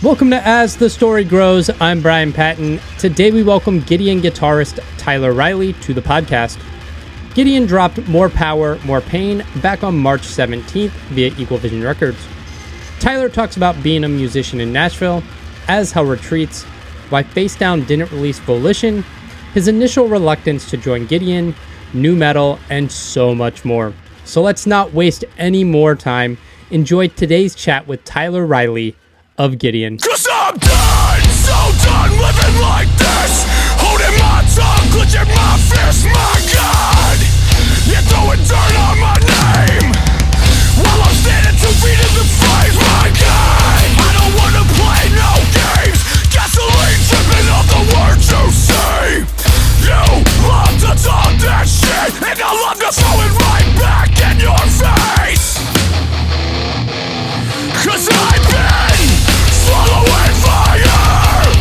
Welcome to As the Story Grows. I'm Brian Patton. Today we welcome Gideon guitarist Tyler Riley to the podcast. Gideon dropped More Power, More Pain back on March 17th via Equal Vision Records. Tyler talks about being a musician in Nashville, As Hell Retreats, why Facedown didn't release Volition, his initial reluctance to join Gideon, new metal, and so much more. So let's not waste any more time. Enjoy today's chat with Tyler Riley of Gideon. 'Cause I'm done, so done living like this. Holding my tongue, clutching my fist, my God. You're throwing dirt on my name while I'm standing 2 feet in the flames, my God. I don't wanna play no games. Gasoline dripping off the words you say. You love to talk that shit, and I love to throw it right back in your face. 'Cause I've been swallowing fire,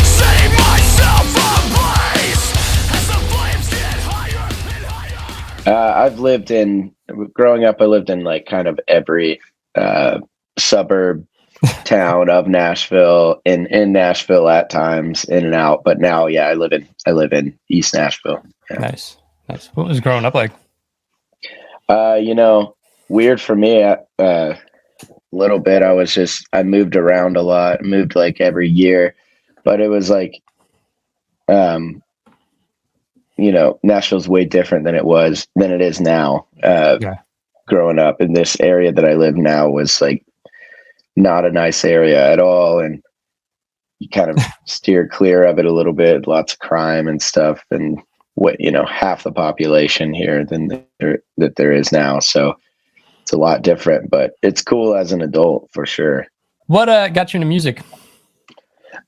setting myself ablaze as the flames get higher and higher. Growing up, I lived in like kind of every suburb town of Nashville, in Nashville at times, in and out. But now, yeah, I live in East Nashville. Yeah. Nice. What was growing up like? Weird for me. Little bit. I moved around a lot, moved like every year, but it was like, Nashville's way different than it is now. Growing up in this area that I live now was like not a nice area at all. And you kind of steer clear of it a little bit, lots of crime and stuff, and half the population here that there is now. So it's a lot different, but it's cool as an adult for sure. What got you into music?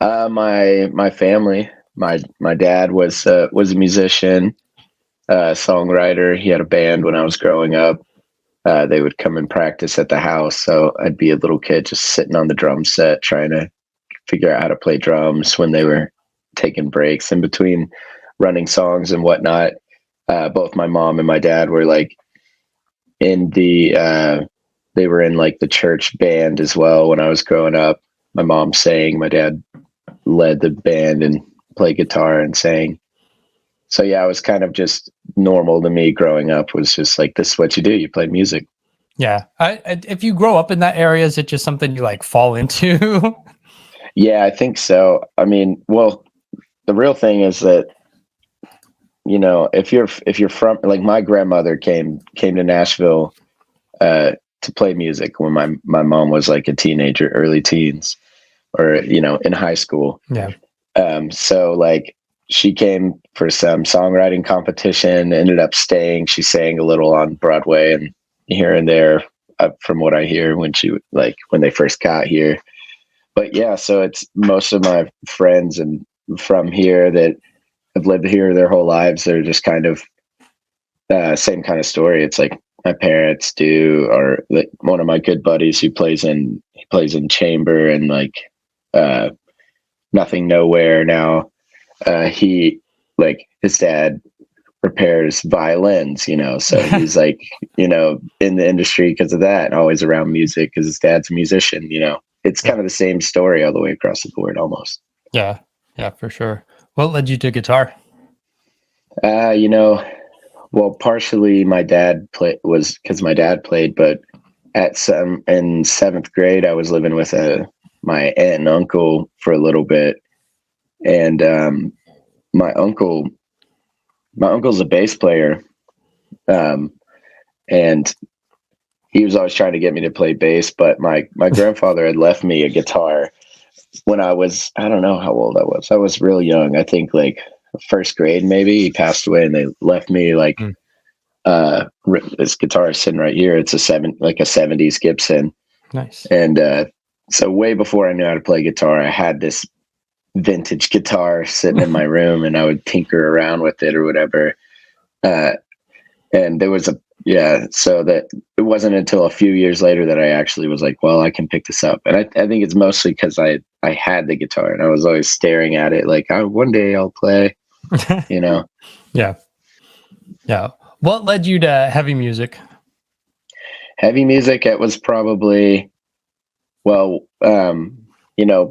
My family. My dad was a musician, songwriter. He had a band when I was growing up. They would come and practice at the house, so I'd be a little kid just sitting on the drum set trying to figure out how to play drums when they were taking breaks in between running songs and whatnot. Both my mom and my dad were like they were in like the church band as well when I was growing up. My mom sang, my dad led the band and played guitar and sang. So yeah, it was kind of just normal to me growing up, was just like, this is what you do, you play music. Yeah. If you grow up in that area, is it just something you like fall into? Yeah, I think so. I mean, well, the real thing is that, if you're from, like, my grandmother came to Nashville to play music when my mom was like a teenager, early teens, or in high school. Yeah. So like she came for some songwriting competition, ended up staying. She sang a little on Broadway and here and there, from what I hear, when they first got here. But yeah, so it's most of my friends and from here that have lived here their whole lives. They're just kind of same kind of story. It's like my parents do, or like one of my good buddies who plays in chamber and like Nothing Nowhere now. He, like, his dad repairs violins, so he's like, in the industry because of that, and always around music because his dad's a musician. It's kind of the same story all the way across the board almost. Yeah, for sure. What led you to guitar? Well, partially my dad was because my dad played, but in 7th grade, I was living with my aunt and uncle for a little bit. And my uncle's a bass player. And he was always trying to get me to play bass, but my grandfather had left me a guitar when I don't know how old I was. I was real young. I think like 1st grade, maybe. He passed away and they left me like this guitar is sitting right here. It's a 70s Gibson. Nice. And so way before I knew how to play guitar, I had this vintage guitar sitting in my room, and I would tinker around with it or whatever. And there was so that it wasn't until a few years later that I actually was like, well, I can pick this up. And I think it's mostly because I had the guitar and I was always staring at it like, one day I'll play, Yeah. What led you to heavy music? Heavy music, it was probably,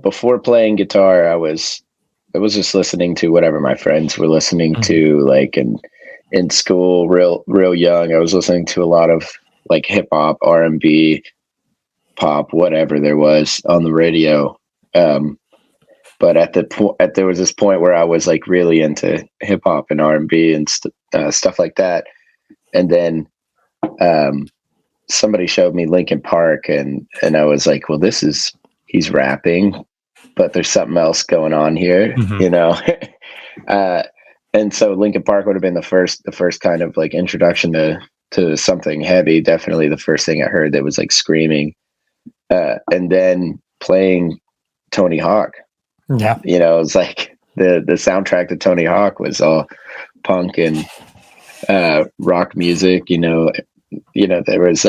before playing guitar, I was just listening to whatever my friends were listening to, like in school, real young. I was listening to a lot of like hip hop, R&B, pop, whatever there was on the radio. But there was this point where I was like really into hip hop and R&B and stuff like that. And then somebody showed me Linkin Park, and I was like, well, he's rapping, but there's something else going on here, and so Linkin Park would have been the first kind of like introduction to something heavy. Definitely the first thing I heard that was like screaming, and then playing Tony Hawk. Yeah, it was like the soundtrack to Tony Hawk was all punk and rock music. There was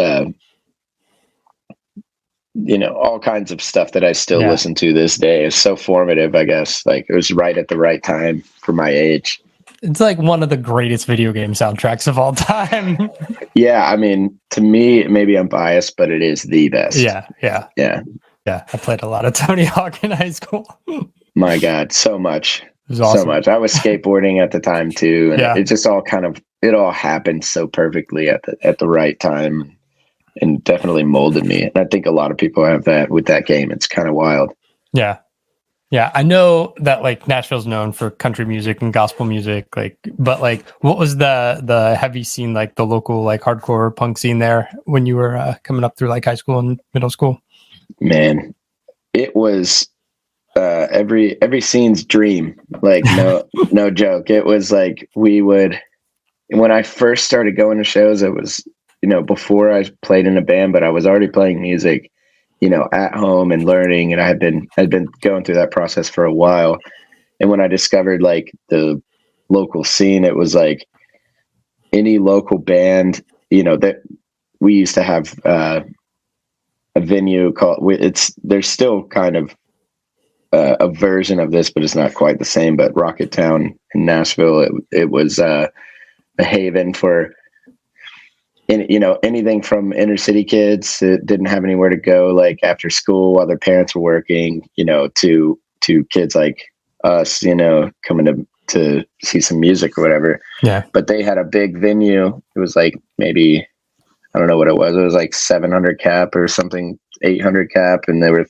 all kinds of stuff that I still listen to this day. It's so formative, I guess. Like, it was right at the right time for my age. It's like one of the greatest video game soundtracks of all time. Yeah, I mean, to me, maybe I'm biased, but it is the best. Yeah. I played a lot of Tony Hawk in high school. My God, so much. It was awesome. So much. I was skateboarding at the time too, and it just all it all happened so perfectly at the right time, and definitely molded me. And I think a lot of people have that with that game. It's kind of wild. Yeah. I know that like Nashville's known for country music and gospel music, but what was the heavy scene, like the local like hardcore punk scene there when you were coming up through like high school and middle school? Man, it was every scene's dream. Like, no joke. It was like when I first started going to shows, it was, before I played in a band, but I was already playing music, at home and learning. And I had been going through that process for a while. And when I discovered like the local scene, it was like any local band, that we used to have a venue called, there's still kind of a version of this, but it's not quite the same, but Rocket Town in Nashville, it was a haven for anything from inner city kids that didn't have anywhere to go, like after school while their parents were working, to kids like us, coming to see some music or whatever. Yeah. But they had a big venue. It was like, maybe, I don't know what it was. It was like 700 cap or something, 800 cap. And they were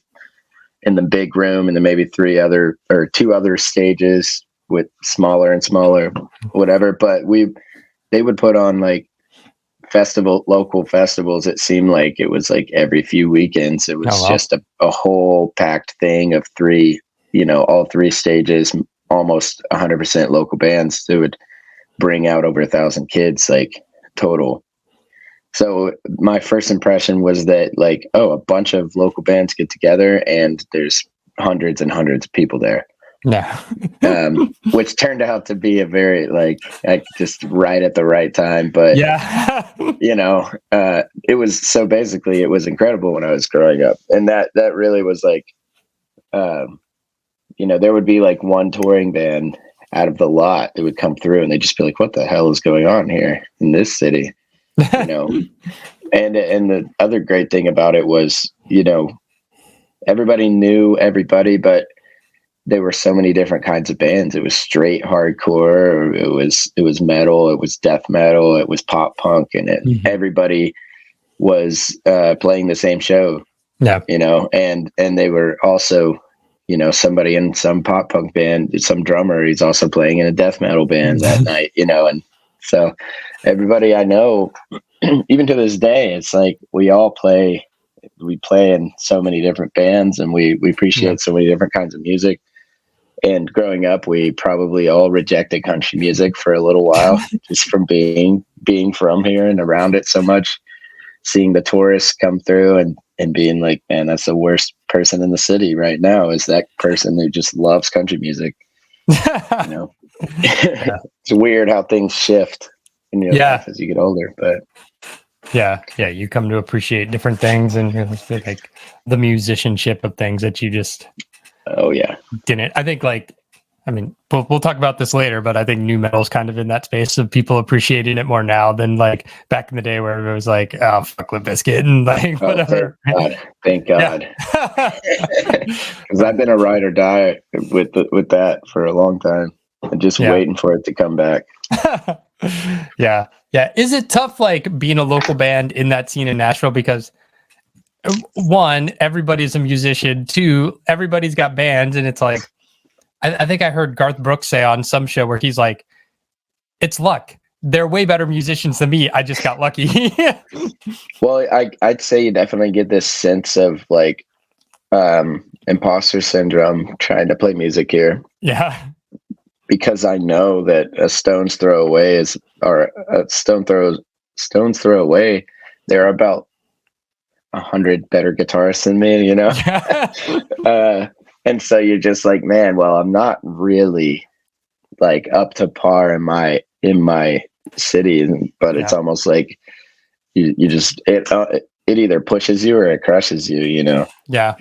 in the big room, and then maybe two other stages with smaller and smaller, whatever. But they would put on like local festivals. It seemed like it was like every few weekends. It was just a whole packed thing of all three stages, almost 100% local bands. They would bring out over 1,000 kids, like total. So my first impression was that like, a bunch of local bands get together and there's hundreds and hundreds of people there. Yeah. Which turned out to be a very just right at the right time. But it was incredible when I was growing up. And that really was like, there would be like one touring band out of the lot that would come through, and they'd just be like, what the hell is going on here in this city? And the other great thing about it was, everybody knew everybody, but there were so many different kinds of bands. It was straight hardcore, it was metal, it was death metal, it was pop punk, and everybody was playing the same show. Yeah. And they were also, somebody in some pop punk band, some drummer, he's also playing in a death metal band that night, and so everybody I know, even to this day, it's like we play in so many different bands, and we appreciate so many different kinds of music. And growing up, we probably all rejected country music for a little while, just from being from here and around it so much, seeing the tourists come through and being like, man, that's the worst person in the city right now, is that person who just loves country music. It's weird how things shift in your life as you get older, but you come to appreciate different things, and like the musicianship of things that you just didn't. I think like I mean, we'll talk about this later, but I think new metal is kind of in that space of people appreciating it more now than like back in the day where it was like, oh, fuck Limp Bizkit and like whatever. Thank God. Because I've been a ride or die with that for a long time. I'm just waiting for it to come back. Yeah. Is it tough, like being a local band in that scene in Nashville? Because one, everybody's a musician. Two, everybody's got bands, and it's like, I think I heard Garth Brooks say on some show where he's like, it's luck. They're way better musicians than me. I just got lucky. Well, I'd say you definitely get this sense of like imposter syndrome trying to play music here. Yeah. Because I know that a stone's throw away stone's throw away, there are about 100 better guitarists than me, you know? And so you're just like, man, well, I'm not really like up to par in my city, but it's almost like you just it either pushes you or it crushes you, you know? Yeah.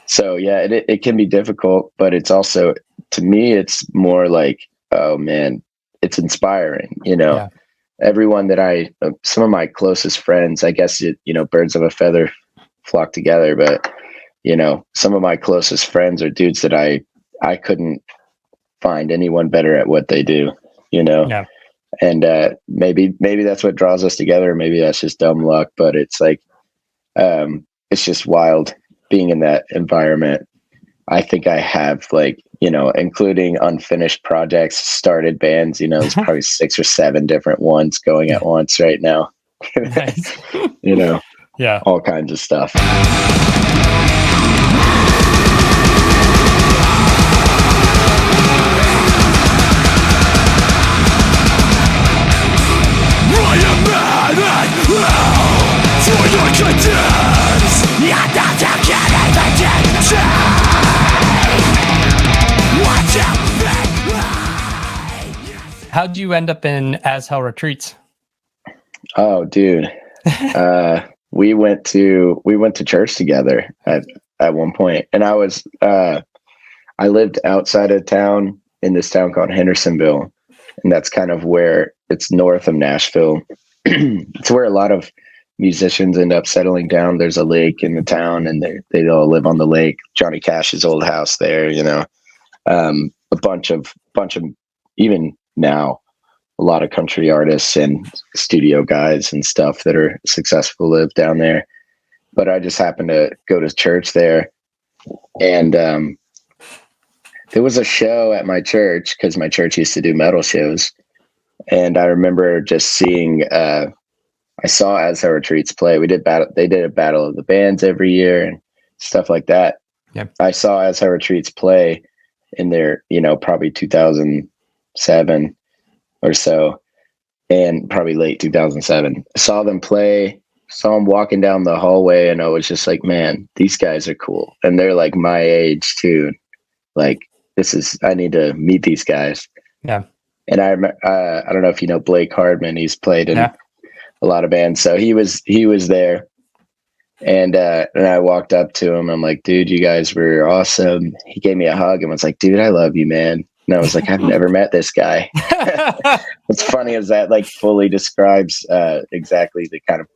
So yeah, it can be difficult, but it's also, to me, it's more like, oh man, it's inspiring, you know? Yeah. Everyone that some of my closest friends, I guess, birds of a feather flock together, but you know, some of my closest friends are dudes that I couldn't find anyone better at what they do, you know? Yeah. And maybe that's what draws us together. Maybe that's just dumb luck, but it's like, it's just wild being in that environment. I think I have, like, you know, including unfinished projects, started bands, you know, there's probably 6 or 7 different ones going at once right now. Nice. You know, yeah, all kinds of stuff. How'd you end up in As Hell Retreats? Oh, dude. We went to church together at one point. And I lived outside of town in this town called Hendersonville. And that's kind of where it's north of Nashville. It's where a lot of musicians end up settling down. There's a lake in the town and they all live on the lake. Johnny Cash's old house there, you know, a bunch of even now, a lot of country artists and studio guys and stuff that are successful live down there. But I just happened to go to church there. And there was a show at my church, because my church used to do metal shows. And I remember just seeing, I saw As Hell Retreats play. They did a battle of the bands every year and stuff like that. Yep. I saw As Hell Retreats play in their, you know, probably 2007 or so, and probably late 2007. Saw them walking down the hallway, and I was just like, man, these guys are cool. And they're like my age too. Like, I need to meet these guys. Yeah. And I don't know if you know Blake Hardman. He's played in a lot of bands. So he was there. And I walked up to him. I'm like, dude, you guys were awesome. He gave me a hug and was like, dude, I love you, man. And I was like, I've never met this guy. What's funny is that like fully describes exactly the kind of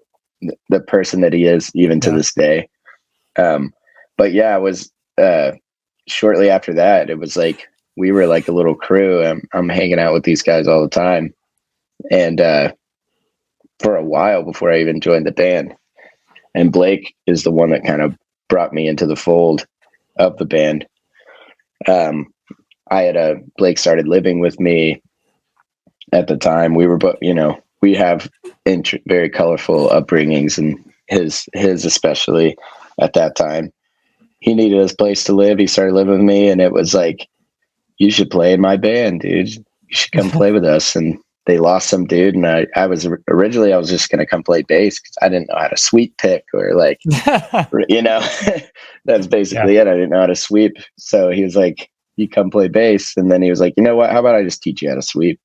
the person that he is even to this day. But yeah, it was shortly after that, it was like, we were like a little crew. I'm hanging out with these guys all the time. And for a while before I even joined the band. And Blake is the one that kind of brought me into the fold of the band. Blake started living with me at the time. We were, we have very colorful upbringings, and his especially at that time. He needed his place to live. He started living with me, and it was like, you should play in my band, dude. You should come play with us. And they lost some dude, and I was just going to come play bass because I didn't know how to sweep pick or like, you know, that's basically it. I didn't know how to sweep. So he was like, you come play bass. And then he was like, you know what, how about I just teach you how to sweep?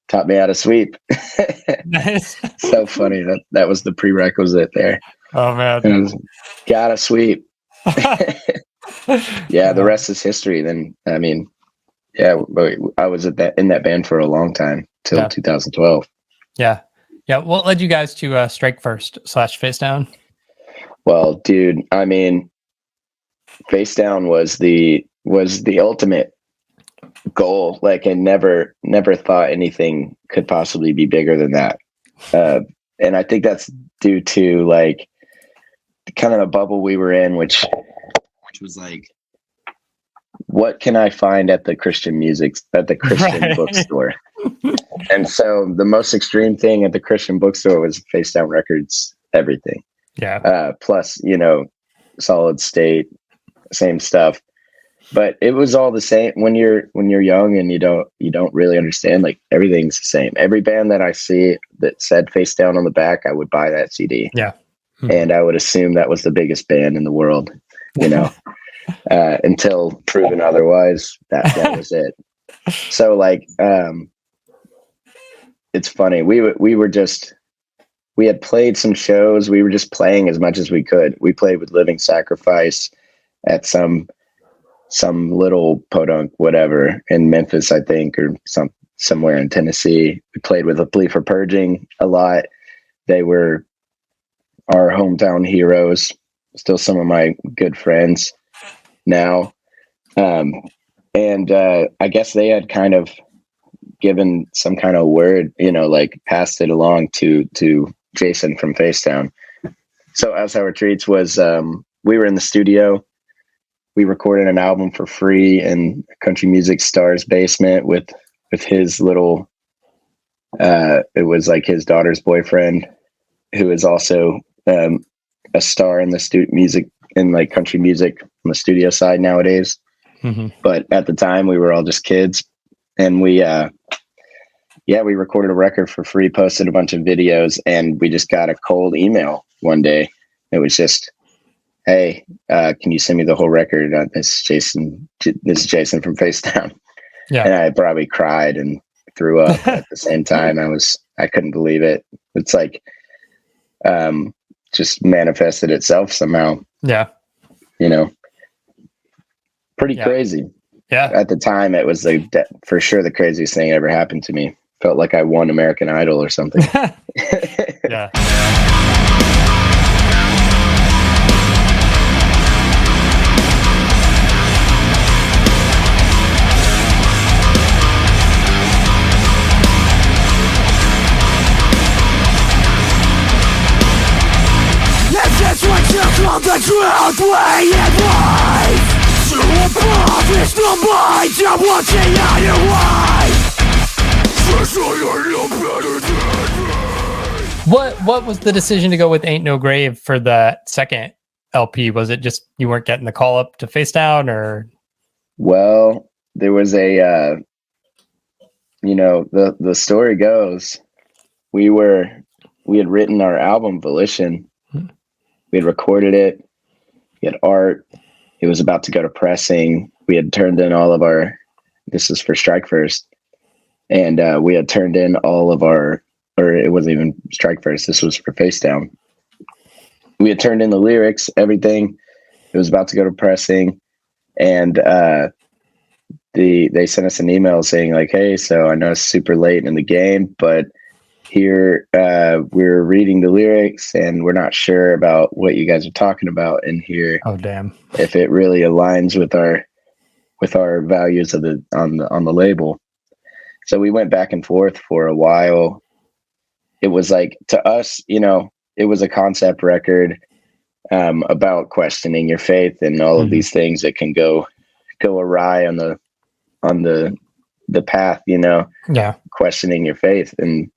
Taught me how to sweep. Nice. So funny. That was the prerequisite there. Oh man. Gotta sweep. Yeah. The rest is history. Then, I mean, Yeah, but I was in that band for a long time till 2012. Yeah. What led you guys to Strike First / Facedown? Well, dude, I mean, Facedown was the ultimate goal. Like, I never thought anything could possibly be bigger than that. And I think that's due to like kind of a bubble we were in, which was like, what can I find at the Christian bookstore? And so the most extreme thing at the Christian bookstore was Facedown Records, everything. Yeah. Plus, Solid State, same stuff. But it was all the same when you're young and you don't really understand. Like, everything's the same. Every band that I see that said Facedown on the back, I would buy that CD. Yeah. And I would assume that was the biggest band in the world, until proven otherwise. That was it. So like, it's funny. We had played some shows. We were just playing as much as we could. We played with Living Sacrifice at some little podunk, whatever, in Memphis, I think, or somewhere in Tennessee. We played with A Plea for Purging a lot. They were our hometown heroes, still some of my good friends now. And I guess they had kind of given some kind of word, like passed it along to Jason from Facedown. So As Our Treats was, we were in the studio. We recorded an album for free in Country Music Star's basement with his little, it was like his daughter's boyfriend, who is also a star in the music, in like country music on the studio side nowadays. Mm-hmm. But at the time we were all just kids, and we recorded a record for free, posted a bunch of videos, and we just got a cold email one day. It was just, hey, can you send me the whole record? This is Jason from Facedown. Yeah. And I probably cried and threw up at the same time. I couldn't believe it. It's like, just manifested itself somehow. Yeah. Pretty crazy. Yeah. At the time, it was for sure the craziest thing ever happened to me. Felt like I won American Idol or something. Yeah. From the truth way in life to above is the mind I'm watching out your way. What was the decision to go with Ain't No Grave for the second LP? Was it just you weren't getting the call up to Facedown, or? Well, there was the story goes, we had written our album Volition. We had recorded it. We had art. It was about to go to pressing. We had turned in all of our, this is for Strike First. And we had turned in all of our, or it wasn't even Strike First. This was for Facedown. We had turned in the lyrics, everything. It was about to go to pressing. And they sent us an email saying like, hey, so I know it's super late in the game, but here we're reading the lyrics and we're not sure about what you guys are talking about in here. Oh damn! If it really aligns with our values on the label. So we went back and forth for a while. It was like, to us, it was a concept record about questioning your faith and all of these things that can go awry on the path, Yeah. Questioning your faith and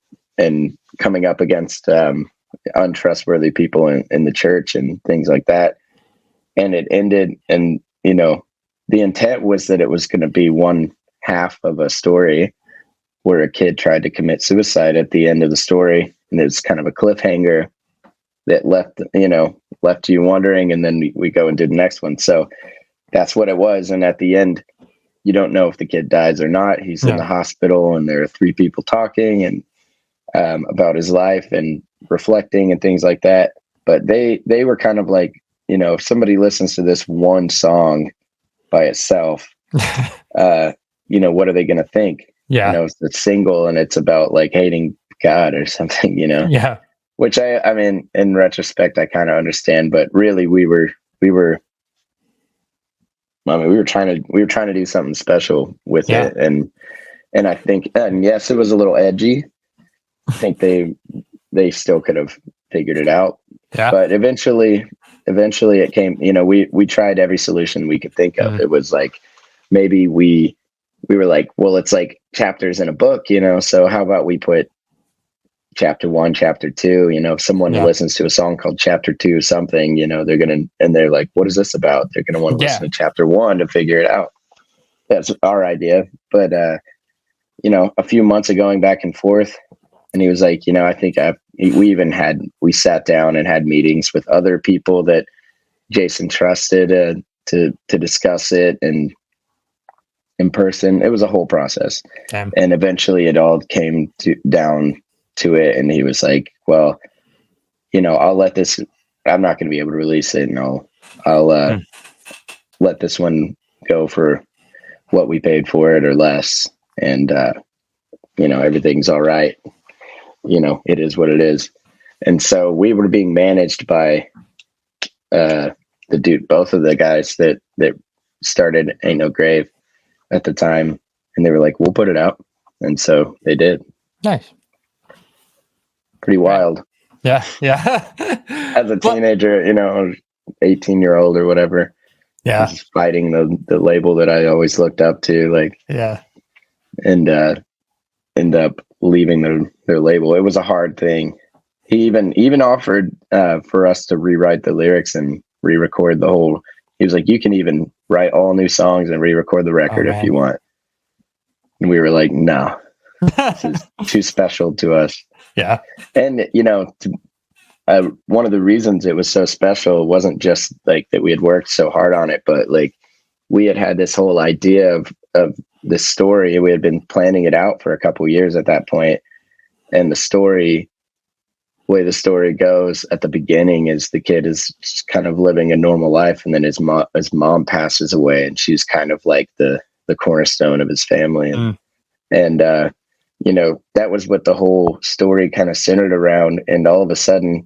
coming up against untrustworthy people in the church and things like that. And it ended, and the intent was that it was going to be one half of a story where a kid tried to commit suicide at the end of the story, and it's kind of a cliffhanger that left you wondering, and then we go and do the next one. So that's what it was. And at the end, you don't know if the kid dies or not. He's in the hospital, and there are 3 people talking and about his life and reflecting and things like that. But they were kind of like, if somebody listens to this one song by itself, what are they going to think? Yeah. It's a single and it's about like hating God or something, Yeah. which I mean, in retrospect, I kind of understand, but really we were trying to do something special with it. And I think, and yes, it was a little edgy. I think they still could have figured it out. Yeah. But eventually it came, we tried every solution we could think of. It was like, maybe we were like, well, it's like chapters in a book, so how about we put chapter 1, chapter 2, if someone listens to a song called chapter 2 something, they're like, what is this about? They're going to want to listen to chapter 1 to figure it out. That's our idea. But, a few months of going back and forth, and he was like, I think we sat down and had meetings with other people that Jason trusted to discuss it, and in person. It was a whole process. Damn. And eventually it all came down to it. And he was like, well, I'll let this, I'm not going to be able to release it. And I'll let this one go for what we paid for it or less. And, everything's all right. It is what it is. And so we were being managed by, both of the guys that started Ain't No Grave at the time, and they were like, we'll put it out. And so they did. Nice. Pretty wild. Yeah. As a teenager, 18-year-old or whatever. Yeah. Just fighting the label that I always looked up to, and end up leaving their label. It was a hard thing. He even offered for us to rewrite the lyrics and re-record the whole. He was like, you can even write all new songs and re-record the record if you want. And we were like, no, this is too special to us. Yeah. And, one of the reasons it was so special wasn't just like that we had worked so hard on it, but like we had this whole idea of this story. We had been planning it out for a couple of years at that point. And the way the story goes at the beginning is the kid is just kind of living a normal life, and then his mom passes away, and she's kind of like the cornerstone of his family. And that was what the whole story kind of centered around. And all of a sudden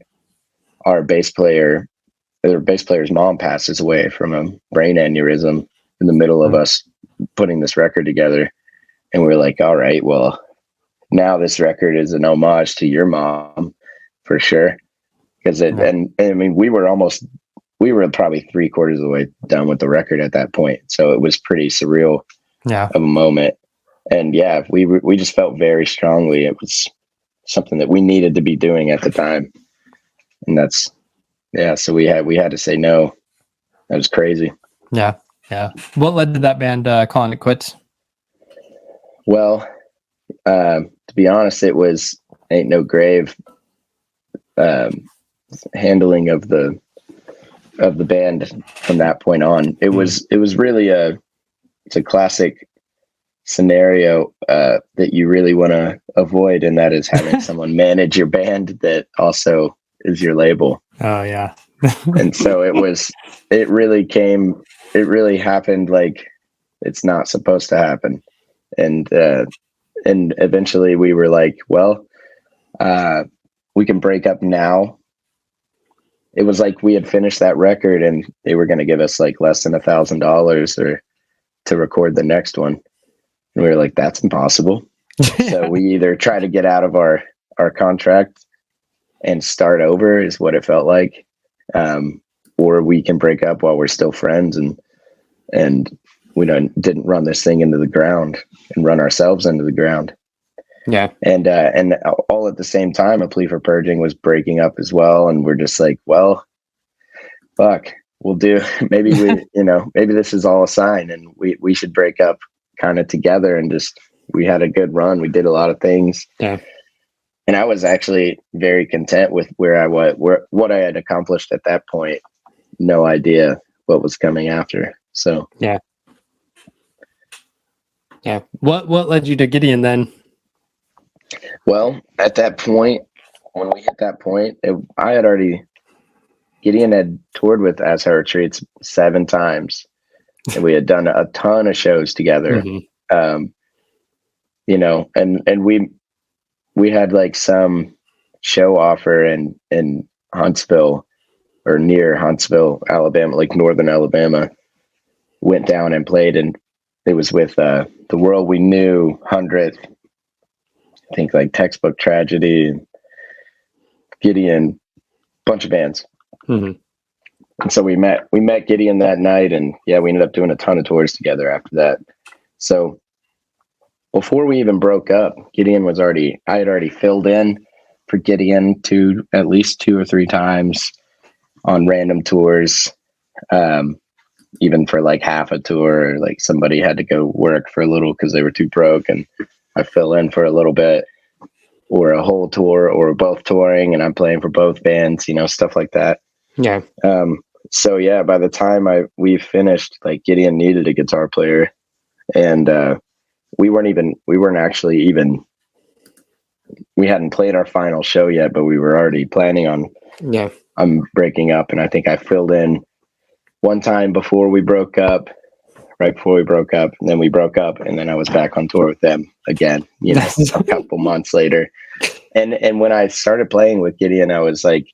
their bass player's mom passes away from a brain aneurysm in the middle of us putting this record together. And we're like, all right, well, now this record is an homage to your mom for sure. Because and I mean, we were probably 3/4 of the way done with the record at that point. So it was pretty surreal of a moment. And we just felt very strongly it was something that we needed to be doing at the time. And so we had to say no. That was crazy. Yeah. What led to that band calling it quits? Well, to be honest, it was Ain't No Grave handling of the band from that point on. It was really it's a classic scenario that you really want to avoid, and that is having someone manage your band that also is your label. Oh yeah. And so it really happened like it's not supposed to happen. And eventually we were like, well, we can break up now. It was like we had finished that record and they were going to give us like less than $1,000 or to record the next one. And we were like, that's impossible. So we either try to get out of our contract and start over is what it felt like. Or we can break up while we're still friends and we didn't run this thing into the ground and run ourselves into the ground. Yeah. And all at the same time, A Plea for Purging was breaking up as well. And we're just like, well, fuck, we'll do, maybe maybe this is all a sign and we should break up kind of together. And we had a good run. We did a lot of things. Yeah. And I was actually very content with where I was, what I had accomplished at that point. No idea what was coming after. So, yeah. What led you to Gideon then? Well, at that point, when we hit that point, Gideon had toured with As Her Retreats 7 times, and we had done a ton of shows together. You know, and we had like some show offer in Huntsville or near Huntsville, Alabama, like northern Alabama. Went down and played, and it was with The World We Knew, 100th, I think like Textbook Tragedy, and Gideon, bunch of bands. Mm-hmm. And so we met Gideon that night, and yeah, we ended up doing a ton of tours together after that. So before we even broke up, I had already filled in for Gideon at least 2 or 3 times on random tours. Even for like half a tour, like somebody had to go work for a little because they were too broke, and I fill in for a little bit, or a whole tour, or both touring and I'm playing for both bands, you know, stuff like that. Yeah. So yeah, by the time we finished, like Gideon needed a guitar player, and we hadn't played our final show yet, but we were already planning on breaking up, and I think I filled in one time before we broke up, right before we broke up, and then we broke up, and then I was back on tour with them again, you know, a couple months later. And when I started playing with Gideon, I was like,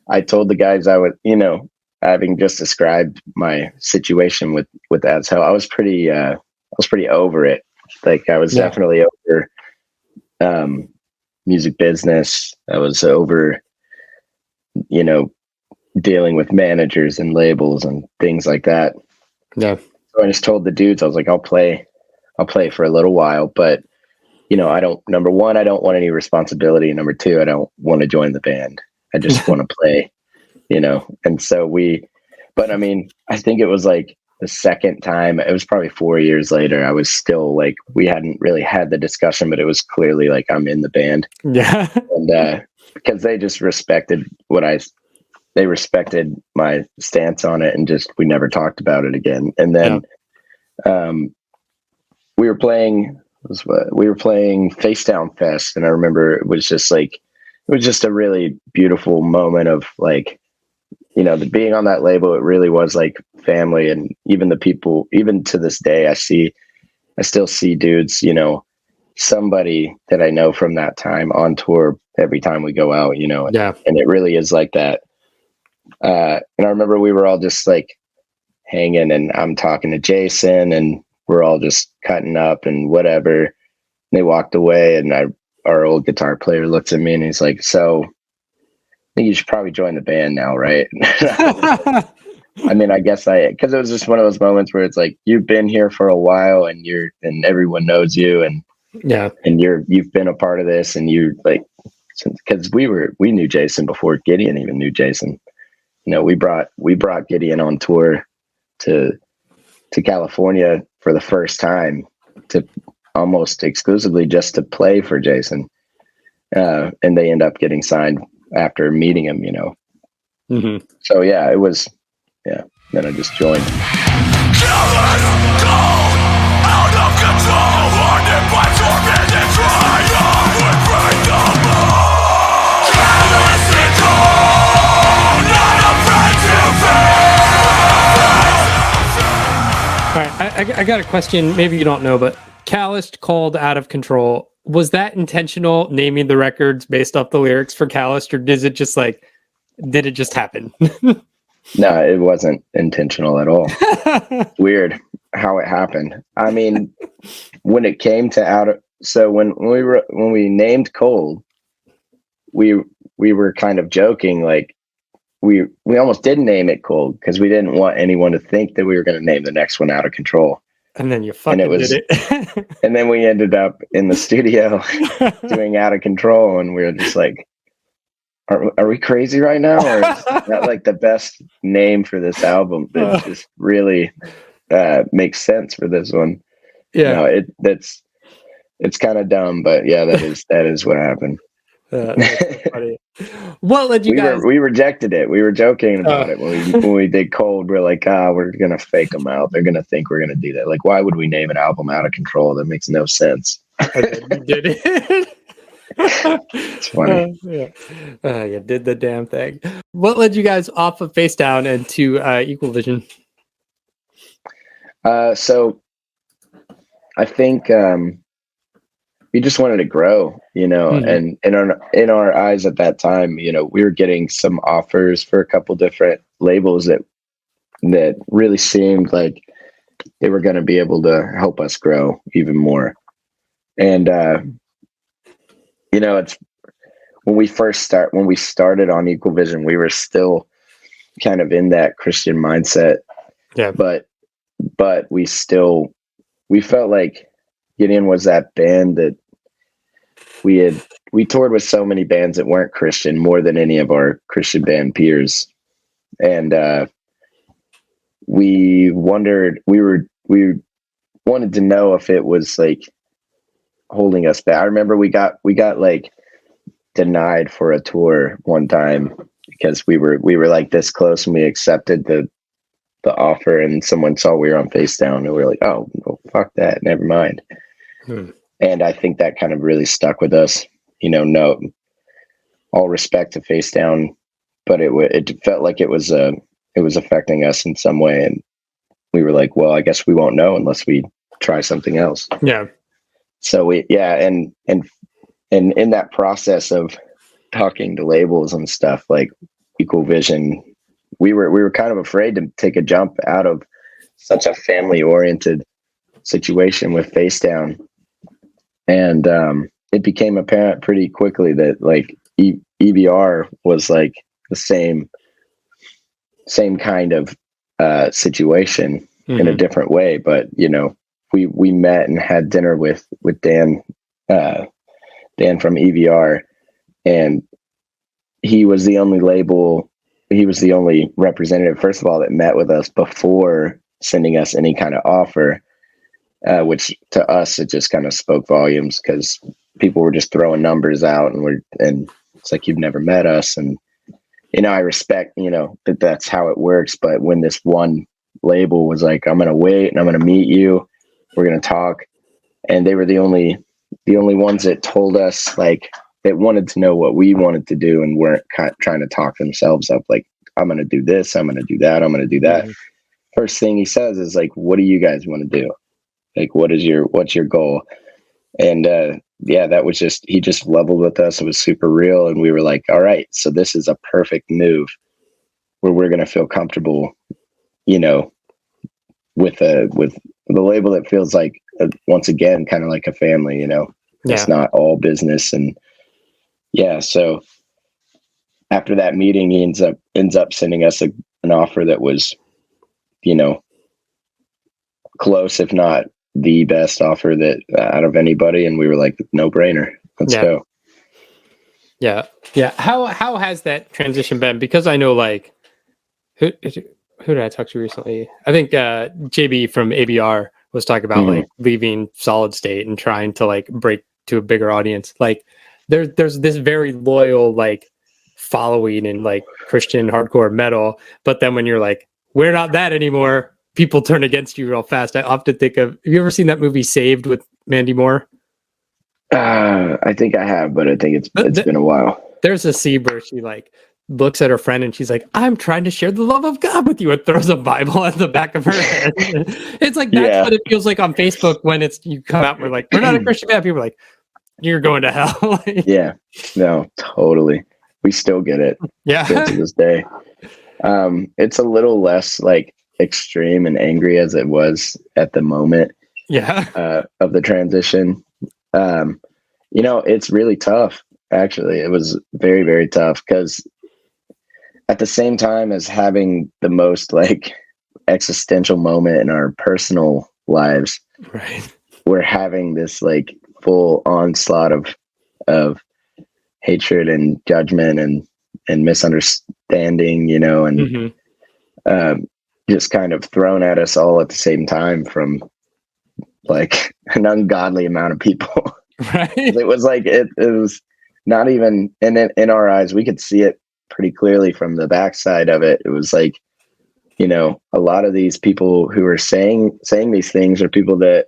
I told the guys I would, you know, having just described my situation with As Hell, I was pretty over it. Like I was definitely over music business. I was over, you know, dealing with managers and labels and things like that. Yeah. So I just told the dudes, I was like, I'll play for a little while, but you know, number one, I don't want any responsibility. Number two, I don't want to join the band. I just want to play, you know? And so but I mean, I think it was like the second time, it was probably 4 years later. I was still like, we hadn't really had the discussion, but it was clearly like I'm in the band. Yeah. And because they just respected they respected my stance on it, and just, we never talked about it again. And then we were playing Facedown Fest. And I remember it was just a really beautiful moment of like, you know, being on that label, it really was like family. And even the people, even to this day, I still see dudes, you know, somebody that I know from that time on tour every time we go out, you know, and it really is like that. And I remember we were all just like hanging, and I'm talking to Jason, and we're all just cutting up and whatever. And they walked away, and our old guitar player looks at me and he's like, "So I think you should probably join the band now, right?" I mean, I guess because it was just one of those moments where it's like, you've been here for a while, and and everyone knows you, and you've been a part of this, and you like, because we knew Jason before Gideon even knew Jason. You know, we brought Gideon on tour to California for the first time, to almost exclusively just to play for Jason. And they end up getting signed after meeting him, you know. Mm-hmm. So yeah, it was, then I just joined. Out of control, haunted by torment and triumph, would break the mold. Callous and cold, not afraid to face. All right, I got a question. Maybe you don't know, but Calloused, called Out of Control. Was that intentional, naming the records based off the lyrics for Calloused, or did it just happen? No, it wasn't intentional at all. Weird how it happened. I mean, when it came to when we named Cold, we were kind of joking, like we almost didn't name it Cold because we didn't want anyone to think that we were going to name the next one Out of Control. And then you fucking did it. And then we ended up in the studio doing Out of Control, and we were just like, are we crazy right now? Or is that like the best name for this album? It just really makes sense for this one. Yeah, no, it's kind of dumb, but yeah, that is what happened. That's funny. What led you guys? We rejected it. We were joking about it when we did Cold. We're like, we're gonna fake them out. They're gonna think we're gonna do that. Like, why would we name an album Out of Control? That makes no sense. And then you did it. It's funny. You did the damn thing. What led you guys off of Facedown and to Equal Vision? So I think we just wanted to grow, Mhm. and in our eyes at that time, we were getting some offers for a couple different labels that really seemed like they were going to be able to help us grow even more. And it's when we started on Equal Vision, we were still kind of in that Christian mindset, Yeah. but we felt like Gideon was that band that we toured with so many bands that weren't Christian, more than any of our Christian band peers. And we wanted to know if it was like holding us back. I remember we got like denied for a tour one time because we were like this close, and we accepted the offer, and someone saw we were on Facedown, and we were like, oh, well, fuck that, never mind. And I think that kind of really stuck with us. No, all respect to Facedown, but it felt like it was affecting us in some way, and we were like, well, I guess we won't know unless we try something else. Yeah. So and in that process of talking to labels and stuff like Equal Vision, we were kind of afraid to take a jump out of such a family oriented situation with Facedown. And it became apparent pretty quickly that like EBR was like the same kind of situation in a different way. But we met and had dinner with Dan from EBR, and he was the only representative, first of all, that met with us before sending us any kind of offer. Which to us, it just kind of spoke volumes, because people were just throwing numbers out, and it's like, you've never met us. And, I respect, that that's how it works. But when this one label was like, I'm going to wait and I'm going to meet you, we're going to talk. And they were the only ones that told us, like, that wanted to know what we wanted to do and weren't trying to talk themselves up. Like, I'm going to do this, I'm going to do that, I'm going to do that. First thing he says is like, what do you guys want to do? Like, what's your goal? And that was he just leveled with us. It was super real. And we were like, all right, so this is a perfect move where we're going to feel comfortable, with the label that feels like, once again, kind of like a family, It's not all business. And so after that meeting, he ends up sending us an offer that was, close, if not the best offer that out of anybody. And we were like, no brainer, let's go. Yeah. How has that transition been? Because I know, like, who did I talk to recently? I think JB from ABR was talking about like leaving Solid State and trying to like break to a bigger audience. Like there's this very loyal like following in like Christian hardcore metal, but then when you're like, we're not that anymore, people turn against you real fast. I often think of, have you ever seen that movie Saved with Mandy Moore? I think I have, but I think it's been a while. There's a scene where she like looks at her friend and she's like, I'm trying to share the love of God with you, and throws a Bible at the back of her head. It's like, that's what it feels like on Facebook when you come out and we're like, we're not a Christian band. People are like, you're going to hell. Yeah, no, totally. We still get it. Yeah. Still to this day. It's a little less like extreme and angry as it was at the moment of the transition. It's really tough, actually. It was very, very tough, because at the same time as having the most like existential moment in our personal lives, right, we're having this like full onslaught of hatred and judgment and misunderstanding, and just kind of thrown at us all at the same time from like an ungodly amount of people. Right. It was like, it was not even, and in our eyes, we could see it pretty clearly from the backside of it. It was like, a lot of these people who were saying these things are people that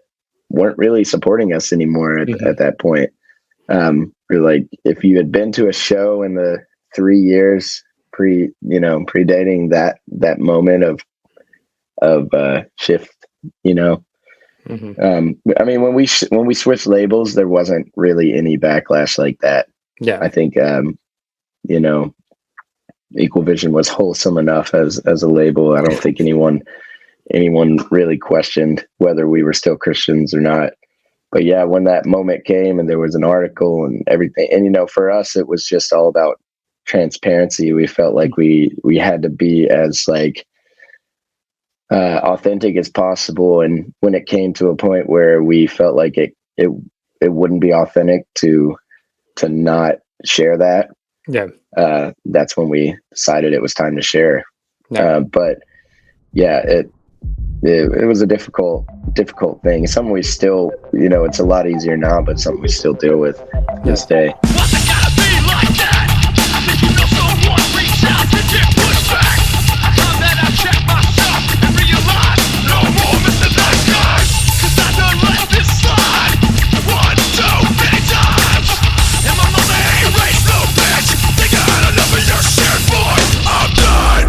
weren't really supporting us anymore at that point. Or like, if you had been to a show in the 3 years predating that moment of shift, I mean, when we switched labels, there wasn't really any backlash like that. Yeah. I think, you know, Equal Vision was wholesome enough as a label. I don't think anyone really questioned whether we were still Christians or not. But yeah, when that moment came and there was an article and everything, and, you know, for us, it was just all about transparency. We felt like we had to be as like authentic as possible. And when it came to a point where we felt like it wouldn't be authentic to not share that, that's when we decided it was time to share. But yeah, it was a difficult thing. Something we still, you know, it's a lot easier now, but something we still deal with this day. What's it gotta be like that? I think you know someone reach out to get pushed back. I found that I check myself and realize no more Mr. Nice Guy. 'Cause I done let this slide 1 too many times. And my mother ain't raised no bitch. Think I had enough of your shit, boy. I'm done.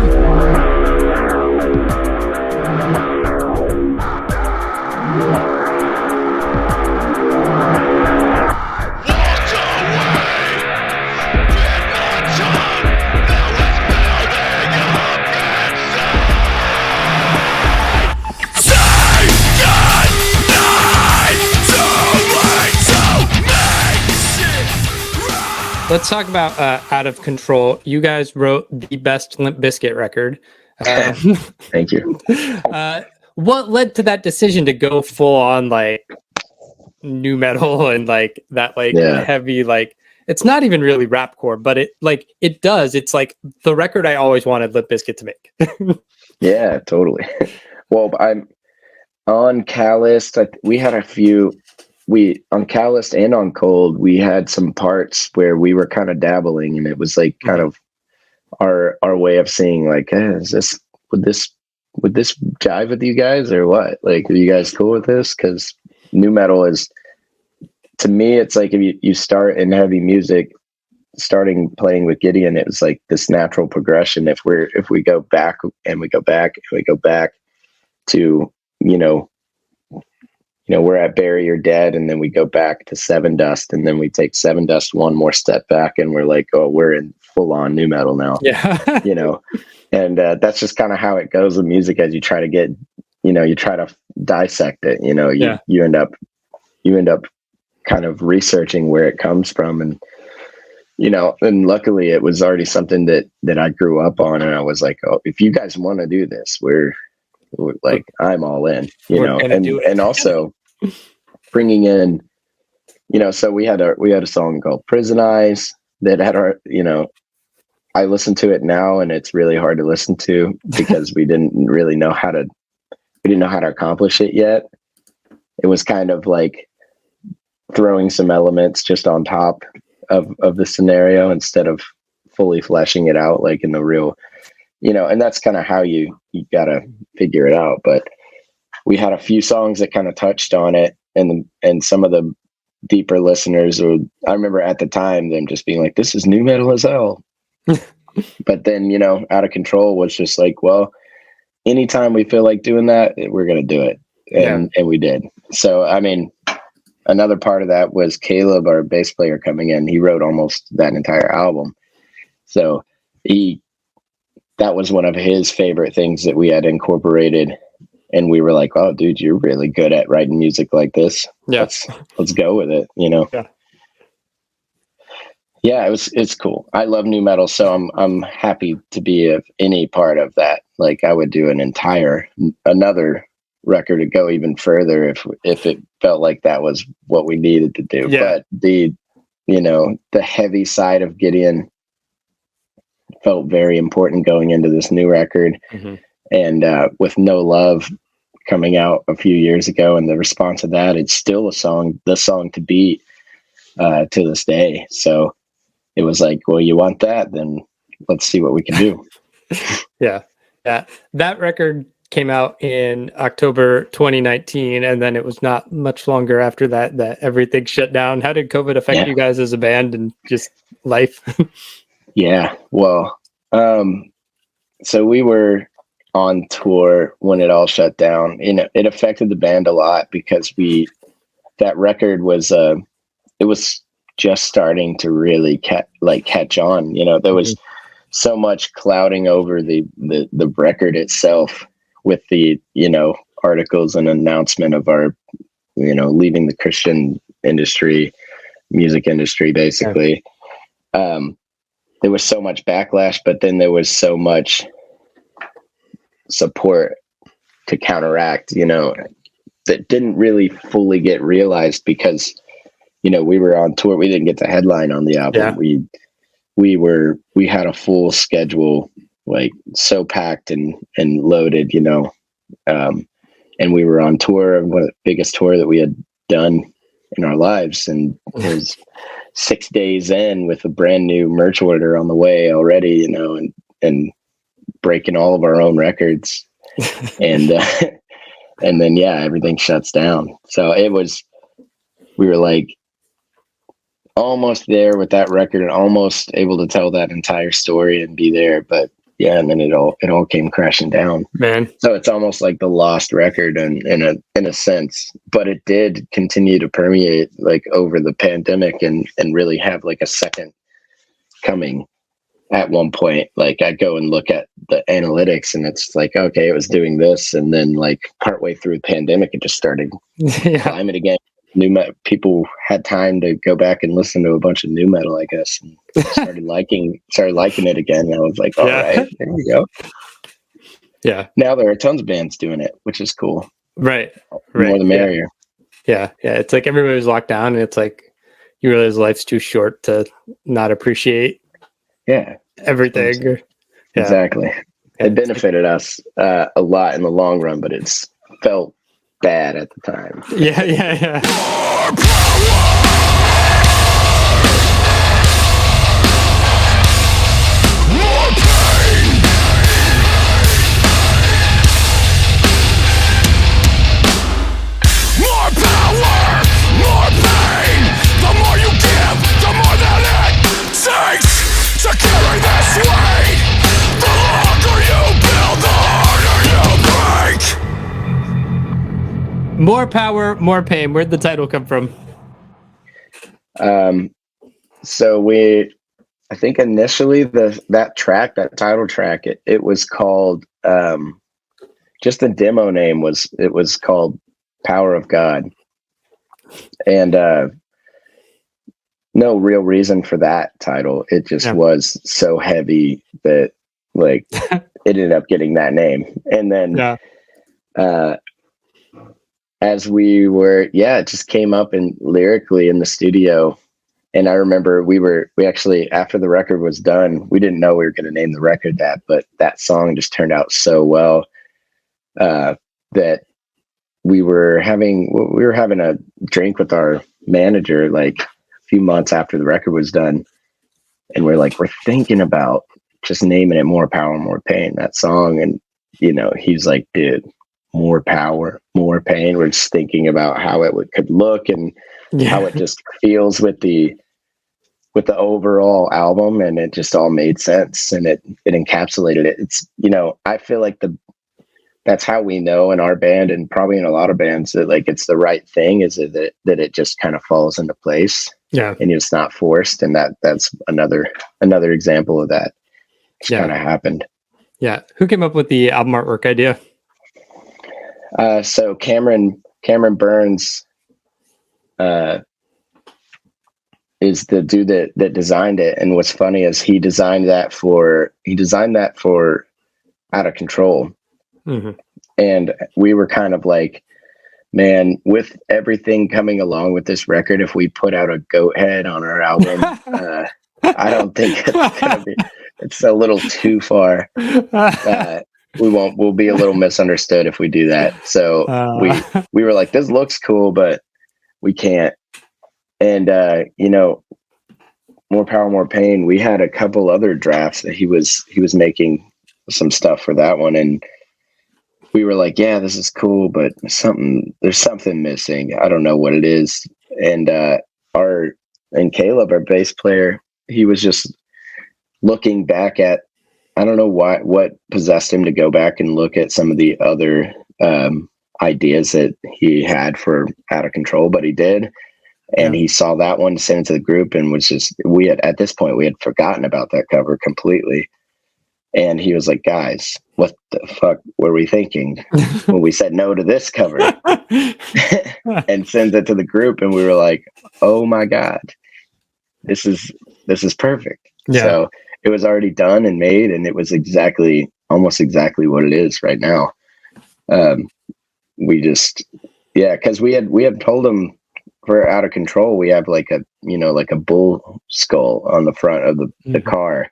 Let's talk about Out of Control. You guys wrote the best Limp Bizkit record. Thank you. What led to that decision to go full on like new metal and like that heavy, like it's not even really rapcore, but it does. It's like the record I always wanted Limp Bizkit to make. Yeah, totally. Well, I'm on Calloused. We had a few. On Calloused and on Cold, we had some parts where we were kind of dabbling, and it was like kind of our way of seeing like, would this jive with you guys or what? Like, are you guys cool with this? Because new metal is, to me, it's like if you start in heavy music, starting playing with Gideon, it was like this natural progression. If we go back and we go back and we go back to, we're at Bury or Dead, and then we go back to Seven Dust, and then we take Seven Dust one more step back, and we're like, oh, we're in full on new metal now. Yeah. And that's just kind of how it goes with music as you try to get, you try to dissect it, you end up kind of researching where it comes from. And, and luckily it was already something that I grew up on. And I was like, oh, if you guys want to do this, we're like, I'm all in, and also bringing in, so we had a song called Prison Eyes that had our, I listen to it now and it's really hard to listen to because we didn't know how to accomplish it yet. It was kind of like throwing some elements just on top of the scenario instead of fully fleshing it out like in the real, and that's kind of how you gotta figure it out. But we had a few songs that kind of touched on it, and some of the deeper listeners, I remember at the time them just being like, this is new metal as hell. But then, Out of Control was just like, well, anytime we feel like doing that, we're going to do it. And we did. So, I mean, another part of that was Caleb, our bass player, coming in. He wrote almost that entire album. So that was one of his favorite things that we had incorporated. And we were like, oh, dude, you're really good at writing music like this. Yeah. Let's go with it, Yeah, it's cool. I love new metal, so I'm happy to be of any part of that. Like I would do another record to go even further if it felt like that was what we needed to do. Yeah. But the heavy side of Gideon felt very important going into this new record. Mm-hmm. And with No Love coming out a few years ago and the response to that, it's still the song to beat to this day. So it was like, well, you want that? Then let's see what we can do. Yeah. That record came out in October 2019, and then it was not much longer after that everything shut down. How did COVID affect you guys as a band and just life? Yeah. Well, so we were on tour when it all shut down. You know, it affected the band a lot because that record was it was just starting to really catch on. You know, there was so much clouding over the record itself with the, you know, articles and announcement of our, you know, leaving the Christian industry, music industry, basically. There was so much backlash, but then there was so much support to counteract, you know, that didn't really fully get realized because, you know, we were on tour. We didn't get the headline on the album. Yeah. We had a full schedule, like so packed and loaded, you know, and we were on tour, one of the biggest tour that we had done in our lives. And it was 6 days in with a brand new merch order on the way already, you know, and breaking all of our own records. And then, yeah, everything shuts down. So we were like almost there with that record and almost able to tell that entire story and be there. But yeah, and then it all came crashing down, man. So it's almost like the lost record in a sense, but it did continue to permeate like over the pandemic and really have like a second coming at one point. Like I go and look at the analytics and it's like, okay, it was doing this. And then like partway through the pandemic, it just started climbing again. People had time to go back and listen to a bunch of new metal, I guess, and started liking it again. And I was like, all right, there we go. Yeah. Now there are tons of bands doing it, which is cool. Right. More the merrier. Yeah. It's like everybody was locked down and it's like you realize life's too short to not appreciate everything. Yeah. Exactly. It benefited us a lot in the long run, but it's felt bad at the time. Yeah. More power, more pain. Where'd the title come from? So I think initially that title track, it was called, just the demo name was called Power of God. And, no real reason for that title. It just was so heavy that like it ended up getting that name. And then, as we were, it just came up and lyrically in the studio. And I remember we actually, after the record was done, we didn't know we were going to name the record that, but that song just turned out so well, that we were having a drink with our manager, like a few months after the record was done. And we're thinking about just naming it More Power, More Pain, that song. And, you know, he's like, dude, more power, more pain. We're just thinking about how it could look and how it just feels with the overall album, and it just all made sense and it encapsulated it. It's, you know, I feel like that's how we know in our band and probably in a lot of bands that like it's the right thing, is that it just kind of falls into place. Yeah. And it's not forced. And that's another example of that. It's kind of happened. Yeah. Who came up with the album artwork idea? So Cameron Burns is the dude that designed it. And what's funny is he designed that for Out of Control. Mm-hmm. And we were kind of like, man, with everything coming along with this record, if we put out a goat head on our album, I don't think it's gonna be, it's a little too far. We'll be a little misunderstood if we do that. So we were like, this looks cool, but we can't. And, you know, More Power, More Pain, we had a couple other drafts that he was making some stuff for that one. And we were like, yeah, this is cool, but there's something missing. I don't know what it is. And, Caleb, our bass player, he was just looking back at I don't know what possessed him to go back and look at some of the other ideas that he had for Out of Control, but he did. And he saw that one, sent it to the group, and was just, at this point, we had forgotten about that cover completely. And he was like, guys, what the fuck were we thinking when we said no to this cover? And sends it to the group, and we were like, oh my God, this is perfect. Yeah. So it was already done and made, and it was almost exactly what it is right now. Because we had told him for Out of Control, we have like a bull skull on the front of the car,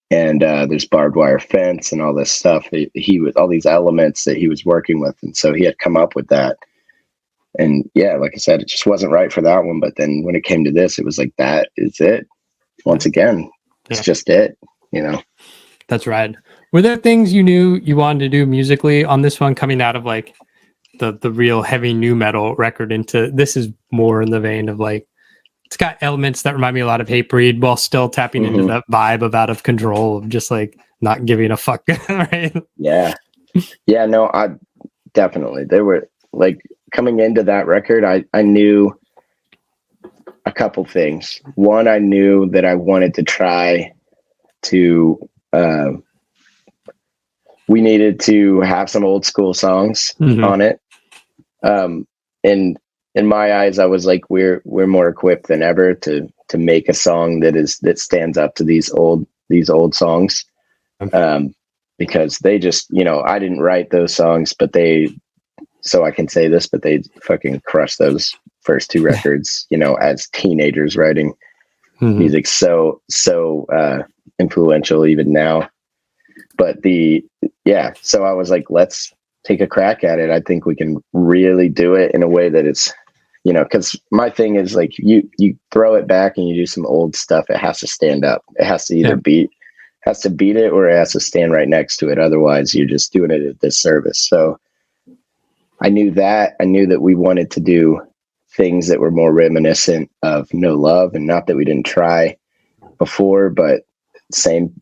and there's barbed wire fence and all this stuff. He was all these elements that he was working with, and so he had come up with that. And yeah, like I said, it just wasn't right for that one. But then when it came to this, it was like, that is it. Once again, it's just it. That's right. Were there things you knew you wanted to do musically on this one, coming out of like the real heavy nu metal record into this is more in the vein of like, it's got elements that remind me a lot of Hatebreed while still tapping into that vibe of Out of Control, of just like not giving a fuck. Right? Yeah. Yeah, no, I definitely, there were like, coming into that record, I knew a couple things. One, I knew that I wanted to try to, we needed to have some old school songs on it. And in my eyes, I was like, we're more equipped than ever to make a song that stands up to these old songs. Because they just, I didn't write those songs, but so I can say this, but they fucking crushed those first two records, as teenagers writing music. So influential even now. But so I was like, let's take a crack at it. I think we can really do it in a way that it's, because my thing is like, you throw it back and you do some old stuff. It has to stand up. It has to either beat it, or it has to stand right next to it. Otherwise you're just doing it at disservice. So I knew that we wanted to do things that were more reminiscent of No Love, and not that we didn't try before, but same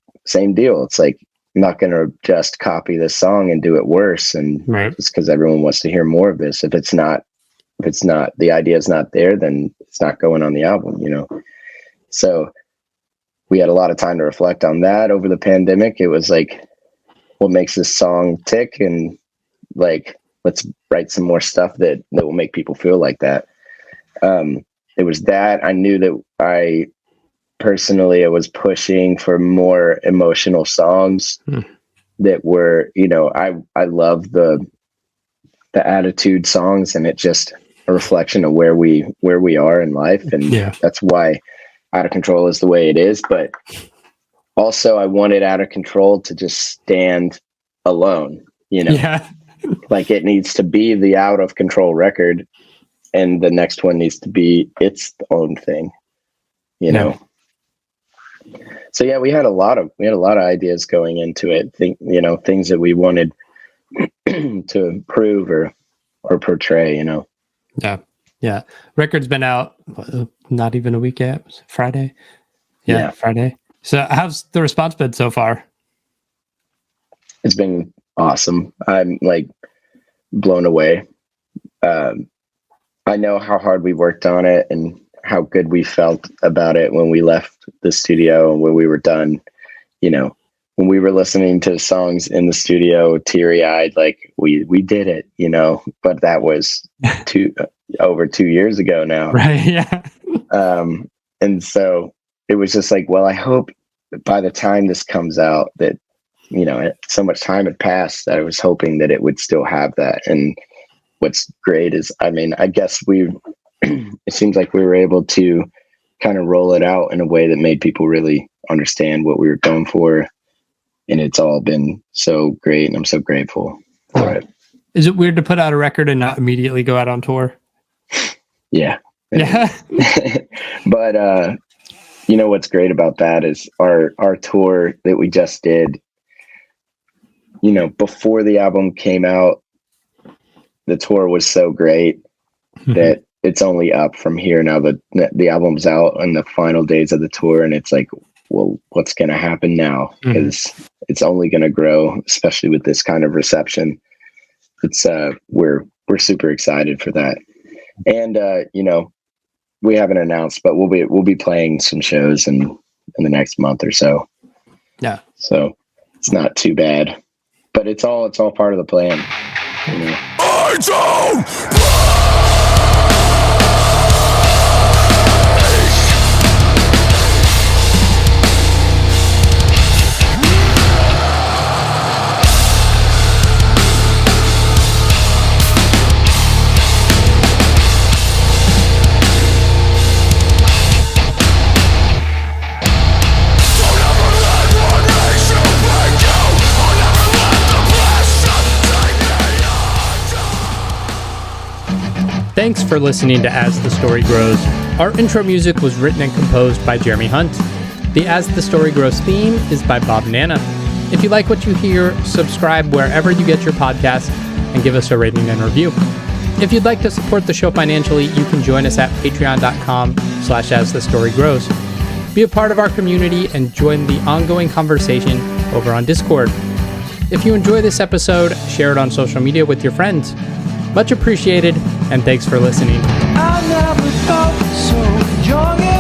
deal. It's like, I'm not going to just copy this song and do it worse. And just because everyone wants to hear more of this, if it's not, the idea is not there, then it's not going on the album, So we had a lot of time to reflect on that over the pandemic. It was like, what makes this song tick? And like, let's write some more stuff that will make people feel like that. It was that. I knew that I was pushing for more emotional songs that were, I love the attitude songs, and it's just a reflection of where we are in life. And that's why Out of Control is the way it is. But also I wanted Out of Control to just stand alone, like it needs to be the Out of Control record, and the next one needs to be its own thing, So yeah, we had a lot of ideas going into it. Things that we wanted to improve or portray. Yeah. Record's been out not even a week yet. Friday. Yeah, Friday. So how's the response been so far? It's been awesome. I'm like blown away. I know how hard we worked on it and how good we felt about it when we left the studio and when we were done. When we were listening to songs in the studio, teary-eyed, like we did it, but that was over 2 years ago now. Right. Yeah. And so it was just like, well, I hope that by the time this comes out that, so much time had passed that I was hoping that it would still have that. And what's great is, I guess it seems like we were able to kind of roll it out in a way that made people really understand what we were going for. And it's all been so great, and I'm so grateful for it. Is it weird to put out a record and not immediately go out on tour? Yeah. Yeah. But, what's great about that is our tour that we just did, before the album came out, the tour was so great that it's only up from here now that the album's out on the final days of the tour. And it's like, well, what's going to happen now? Because it's only going to grow, especially with this kind of reception. It's we're super excited for that. And we haven't announced, but we'll be playing some shows in the next month or so. Yeah. So it's not too bad, but it's all part of the plan. I don't Thanks for listening to As the Story Grows. Our intro music was written and composed by Jeremy Hunt. The As the Story Grows theme is by Bob Nana. If you like what you hear, subscribe wherever you get your podcasts and give us a rating and review. If you'd like to support the show financially, you can join us at patreon.com/asthestorygrows. Be a part of our community and join the ongoing conversation over on Discord. If you enjoy this episode, share it on social media with your friends. Much appreciated, and thanks for listening. I never felt so young.